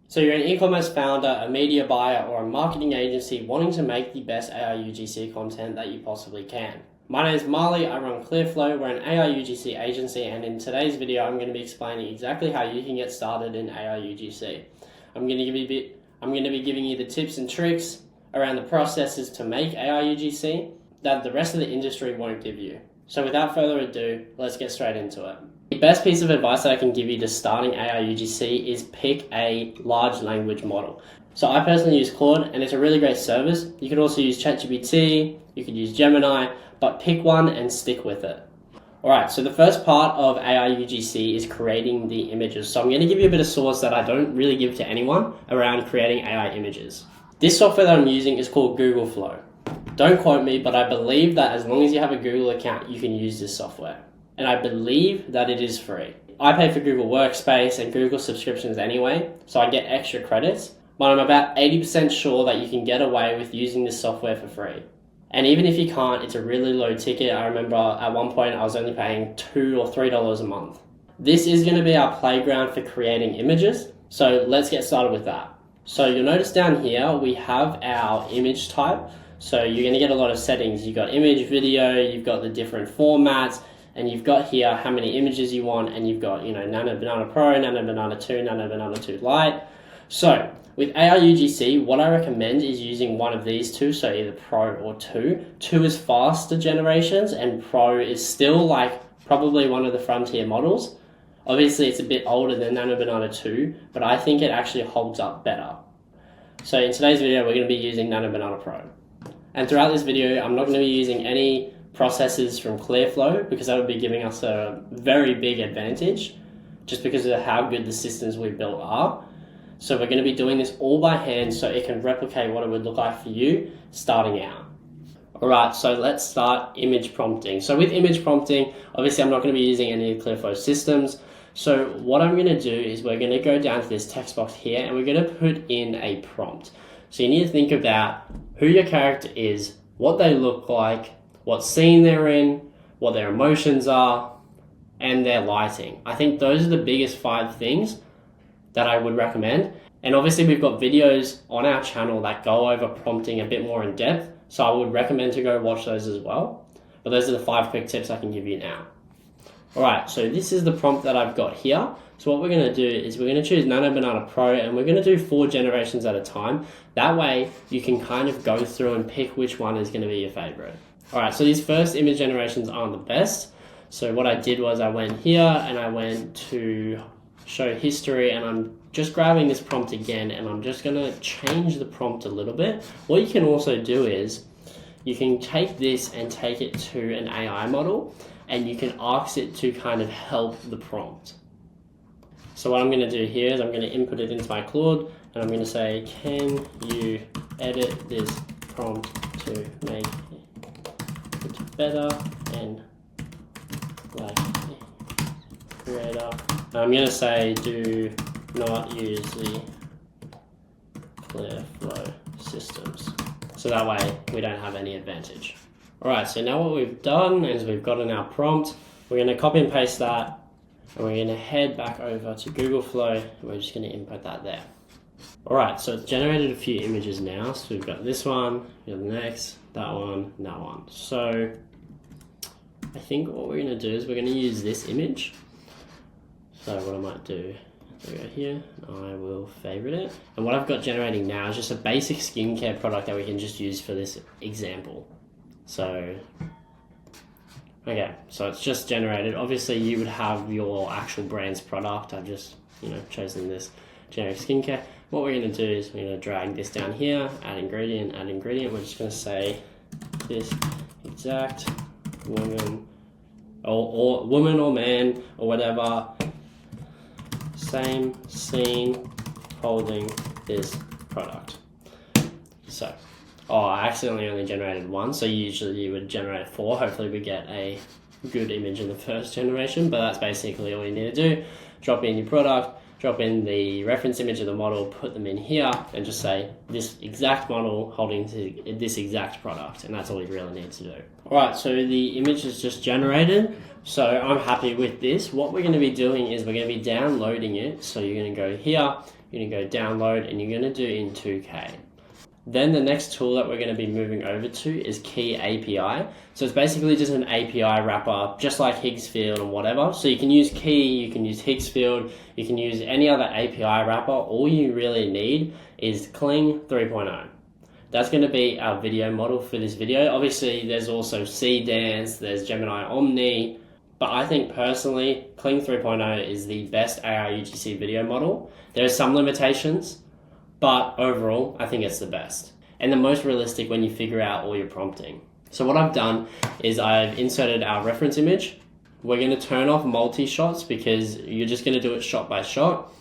So you're an e-commerce founder, a media buyer, or a marketing agency wanting to make the best AI UGC content that you possibly can. My name is Marley, I run Clearflow, we're an AI UGC agency, and in today's video I'm going to be explaining exactly how you can get started in AI UGC. I'm going to be giving you the tips and tricks around the processes to make AI UGC that the rest of the industry won't give you. So without further ado, let's get straight into it. The best piece of advice that I can give you to starting AI UGC is pick a large language model. So I personally use Claude, and it's a really great service. You could also use ChatGPT, you could use Gemini, but pick one and stick with it. Alright, so the first part of AI UGC is creating the images. So I'm going to give you a bit of source that I don't really give to anyone around creating AI images. This software that I'm using is called Google Flow. Don't quote me, but I believe that as long as you have a Google account, you can use this software. And I believe that it is free. I pay for Google Workspace and Google subscriptions anyway, so I get extra credits, but I'm about 80% sure that you can get away with using this software for free. And even if you can't, it's a really low ticket. I remember at one point I was only paying $2 or $3 a month. This is going to be our playground for creating images, so let's get started with that. So you'll notice down here we have our image type. So you're going to get a lot of settings. You've got image, video, you've got the different formats, and you've got here how many images you want, and you've got, Nano Banana Pro, Nano Banana 2, Nano Banana 2 Lite. So with AI UGC, what I recommend is using one of these two, so either Pro or 2. 2 is faster generations, and Pro is still like probably one of the frontier models. Obviously it's a bit older than Nano Banana 2, but I think it actually holds up better. So in today's video, we're going to be using Nano Banana Pro. And throughout this video, I'm not going to be using any processes from Clearflow because that would be giving us a very big advantage just because of how good the systems we've built are. So we're going to be doing this all by hand so it can replicate what it would look like for you starting out. Alright, so let's start image prompting. So with image prompting, obviously I'm not going to be using any of the Clearflow systems. So what I'm going to do is we're going to go down to this text box here and we're going to put in a prompt. So you need to think about who your character is, what they look like, what scene they're in, what their emotions are, and their lighting. I think those are the biggest 5 things that I would recommend. And obviously we've got videos on our channel that go over prompting a bit more in depth, so I would recommend to go watch those as well. But those are the 5 quick tips I can give you now. Alright, so this is the prompt that I've got here. So what we're going to do is we're going to choose Nano Banana Pro, and we're going to do 4 generations at a time. That way you can kind of go through and pick which one is going to be your favorite. Alright, so these first image generations aren't the best. So what I did was I went here and I went to show history, and I'm just grabbing this prompt again, and I'm just going to change the prompt a little bit. What you can also do is you can take this and take it to an AI model, and you can ask it to kind of help the prompt. So what I'm going to do here is I'm going to input it into my Claude, and I'm going to say, can you edit this prompt to make it better and like creator. I'm going to say do not use the Clearflow systems. So that way we don't have any advantage. Alright, so now what we've done is we've gotten our prompt. We're going to copy and paste that, and we're going to head back over to Google Flow, and we're just going to input that there. Alright, so it's generated a few images now. So we've got this one, we've got the next, that one, that one. So I think what we're going to do is we're going to use this image. So what I might do, so go here, I will favorite it. And what I've got generating now is just a basic skincare product that we can just use for this example. So, okay, so it's just generated. Obviously you would have your actual brand's product. I've just, chosen this generic skincare. What we're going to do is we're going to drag this down here, add ingredient. We're just going to say this exact woman or woman or man or whatever, same scene holding this product. So, I accidentally only generated 1, so usually you would generate 4. Hopefully we get a good image in the first generation, but that's basically all you need to do. Drop in your product, drop in the reference image of the model, put them in here, and just say this exact model holding this exact product, and that's all you really need to do. Alright, so the image is just generated, so I'm happy with this. What we're going to be doing is we're going to be downloading it, so you're going to go here, You're going to go download, and you're going to do in 2K. Then the next tool that we're going to be moving over to is Key API. So it's basically just an API wrapper, just like Higgsfield and whatever. So you can use Key, you can use Higgsfield, you can use any other API wrapper. All you really need is Kling 3.0. That's going to be our video model for this video. Obviously, there's also C-Dance, there's Gemini Omni, but I think personally, Kling 3.0 is the best AI UGC video model. There are some limitations, but overall, I think it's the best and the most realistic when you figure out all your prompting. So what I've done is I've inserted our reference image. We're going to turn off multi-shots because you're just going to do it shot by shot.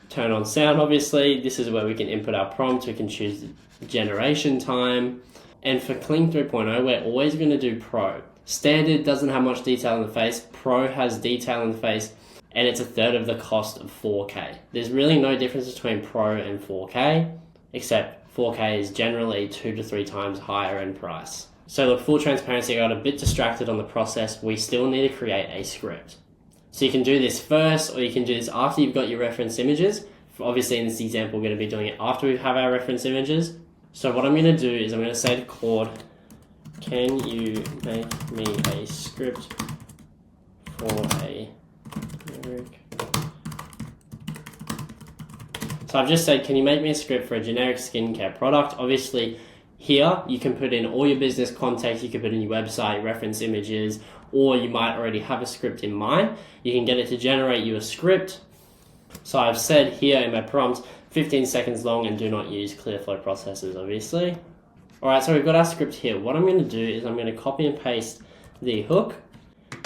Turn on sound, obviously. This is where we can input our prompt. We can choose generation time. And for Kling 3.0, we're always going to do Pro. Standard doesn't have much detail in the face. Pro has detail in the face, and it's a third of the cost of 4K. There's really no difference between Pro and 4K, except 4K is generally 2 to 3 times higher in price. So look, full transparency, I got a bit distracted on the process. We still need to create a script. So you can do this first, or you can do this after you've got your reference images. Obviously in this example, we're going to be doing it after we have our reference images. So what I'm going to do is I'm going to say to Claude, can you make me a script for a generic? So I've just said, can you make me a script for a generic skincare product? Obviously here you can put in all your business context, you can put in your website, reference images, or you might already have a script in mind. You can get it to generate you a script. So I've said here in my prompt, 15 seconds long, and do not use Clearflow processors, obviously. Alright, so we've got our script here. What I'm going to do is I'm going to copy and paste the hook.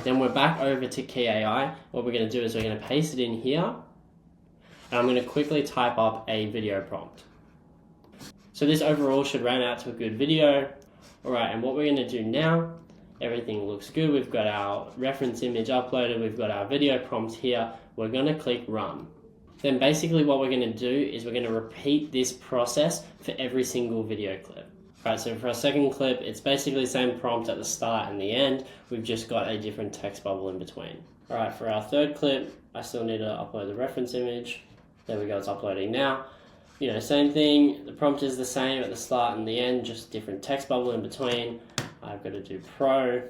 Then we're back over to Key AI. What we're going to do is we're going to paste it in here. And I'm going to quickly type up a video prompt. So this overall should round out to a good video. Alright, and what we're going to do now, everything looks good. We've got our reference image uploaded. We've got our video prompt here. We're going to click run. Then basically what we're going to do is we're going to repeat this process for every single video clip. Alright, so for our second clip, it's basically the same prompt at the start and the end. We've just got a different text bubble in between. Alright, for our third clip, I still need to upload the reference image. There we go, it's uploading now. You know, same thing, the prompt is the same at the start and the end, just different text bubble in between. I've got to do Pro.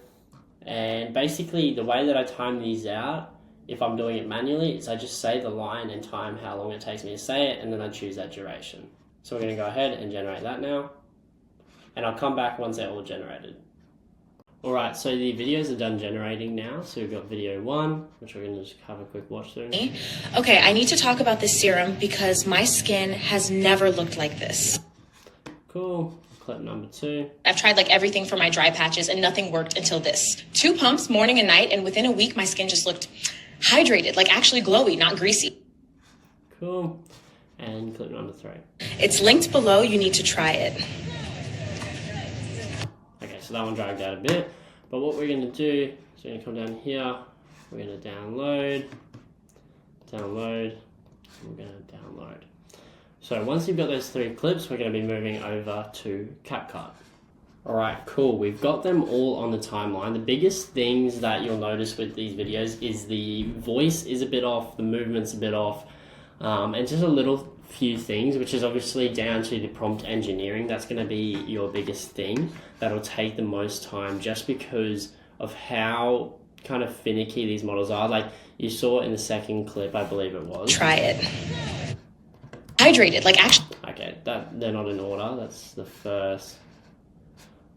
And basically the way that I time these out, if I'm doing it manually, is I just say the line and time how long it takes me to say it, and then I choose that duration. So we're going to go ahead and generate that now. And I'll come back once they're all generated. Alright, so the videos are done generating now. So we've got video 1, which we're going to just have a quick watch through. Okay, I need to talk about this serum because my skin has never looked like this. Cool. Clip number 2. I've tried like everything for my dry patches and nothing worked until this. 2 pumps morning and night, and within a week my skin just looked hydrated, like actually glowy, not greasy. Cool. And clip number 3. It's linked below, you need to try it. Okay, so that one dragged out a bit, but what we're going to do is we're going to come down here, we're going to download, and we're going to download. So once you've got those 3 clips, we're going to be moving over to CapCut. Alright, cool, we've got them all on the timeline. The biggest things that you'll notice with these videos is the voice is a bit off, the movement's a bit off, and just a little few things, which is obviously down to the prompt engineering. That's going to be your biggest thing that'll take the most time, just because of how kind of finicky these models are. Like you saw in the second clip, I believe it was. Try it. Hydrated, like actually. Okay, they're not in order. That's the first,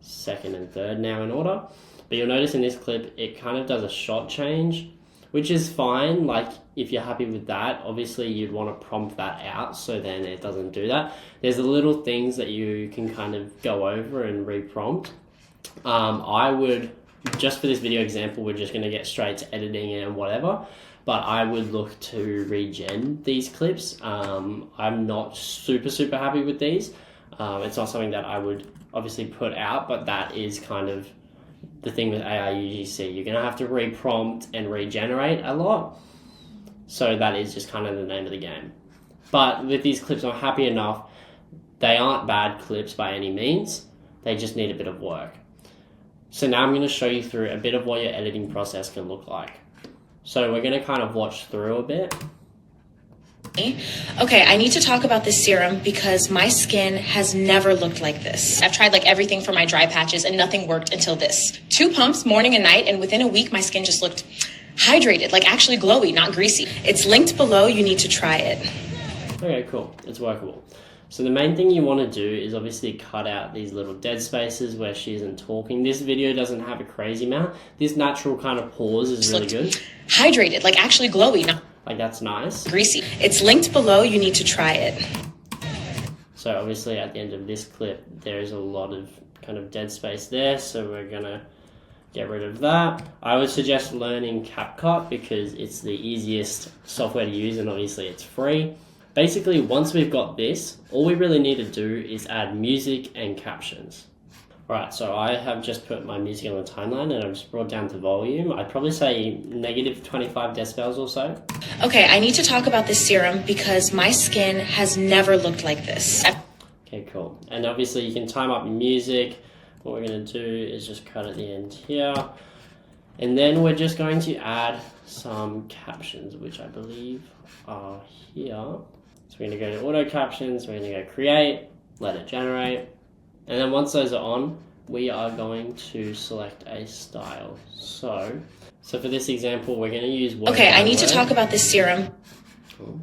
second, and third now in order. But you'll notice in this clip, it kind of does a shot change, which is fine. Like if you're happy with that, obviously you'd want to prompt that out so then it doesn't do that. There's the little things that you can kind of go over and re-prompt. I would, just for this video example, we're just going to get straight to editing and whatever, but I would look to regen these clips. I'm not super happy with these. It's not something that I would obviously put out, but that is kind of the thing with AI UGC. You're going to have to re-prompt and regenerate a lot. So that is just kind of the name of the game. But with these clips, I'm happy enough. They aren't bad clips by any means. They just need a bit of work. So now I'm going to show you through a bit of what your editing process can look like. So we're going to kind of watch through a bit. Okay, I need to talk about this serum because my skin has never looked like this. I've tried like everything for my dry patches and nothing worked until this. 2 pumps morning and night, and within a week my skin just looked hydrated, like actually glowy, not greasy. It's linked below, you need to try it. Okay, cool. It's workable. So the main thing you want to do is obviously cut out these little dead spaces where she isn't talking. This video doesn't have a crazy amount. This natural kind of pause is really good. Hydrated, like actually glowy, not like that's nice. Greasy. It's linked below, you need to try it. So obviously at the end of this clip, there is a lot of kind of dead space there. So we're gonna get rid of that. I would suggest learning CapCut because it's the easiest software to use and obviously it's free. Basically, once we've got this, all we really need to do is add music and captions. Alright, so I have just put my music on the timeline and I've just brought down the volume. I'd probably say negative 25 decibels or so. Okay, I need to talk about this serum because my skin has never looked like this. Okay, cool. And obviously you can time up your music. What we're going to do is just cut at the end here. And then we're just going to add some captions, which I believe are here. So we're going to go to auto captions, we're going to go create, let it generate. And then once those are on, we are going to select a style. So for this example, we're going to use word. Okay, I need to talk about this serum. Cool.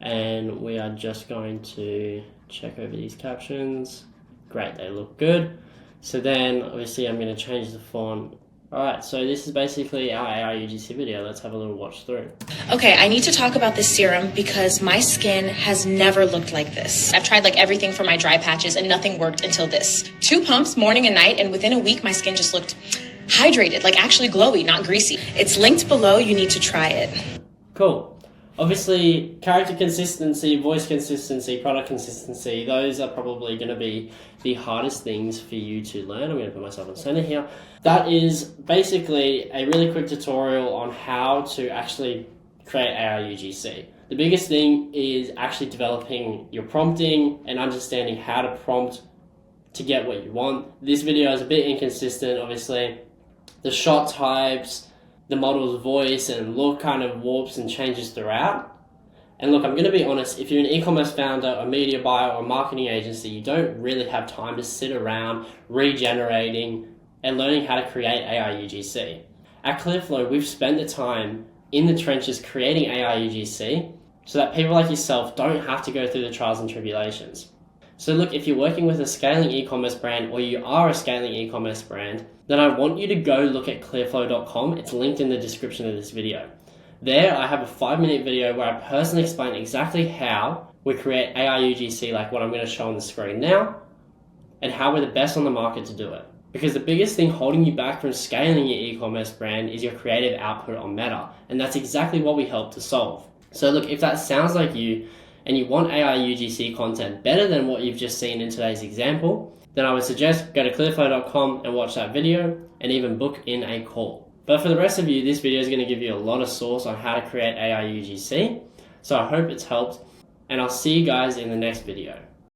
And we are just going to check over these captions. Great, they look good. So then obviously I'm going to change the font. Alright, so this is basically our AI UGC video. Let's have a little watch through. Okay, I need to talk about this serum because my skin has never looked like this. I've tried like everything for my dry patches and nothing worked until this. 2 pumps morning and night, and within a week my skin just looked hydrated, like actually glowy, not greasy. It's linked below, you need to try it. Cool. Obviously, character consistency, voice consistency, product consistency, those are probably going to be the hardest things for you to learn. I'm going to put myself in center here. That is basically a really quick tutorial on how to actually create AI UGC. The biggest thing is actually developing your prompting and understanding how to prompt to get what you want. This video is a bit inconsistent, obviously. The shot types, the model's voice and look kind of warps and changes throughout. And look, I'm going to be honest, if you're an e-commerce founder, a media buyer, or a marketing agency, you don't really have time to sit around regenerating and learning how to create AI UGC. At Clearflow, we've spent the time in the trenches creating AI UGC so that people like yourself don't have to go through the trials and tribulations. So look, if you're working with a scaling e-commerce brand or you are a scaling e-commerce brand, then I want you to go look at clearflow.com. It's linked in the description of this video. There, I have a 5-minute video where I personally explain exactly how we create AI UGC like what I'm going to show on the screen now, and how we're the best on the market to do it. Because the biggest thing holding you back from scaling your e-commerce brand is your creative output on Meta, and that's exactly what we help to solve. So look, if that sounds like you, and you want AI UGC content better than what you've just seen in today's example, then I would suggest go to clearflow.com and watch that video and even book in a call. But for the rest of you, this video is going to give you a lot of source on how to create AI UGC. So I hope it's helped, and I'll see you guys in the next video.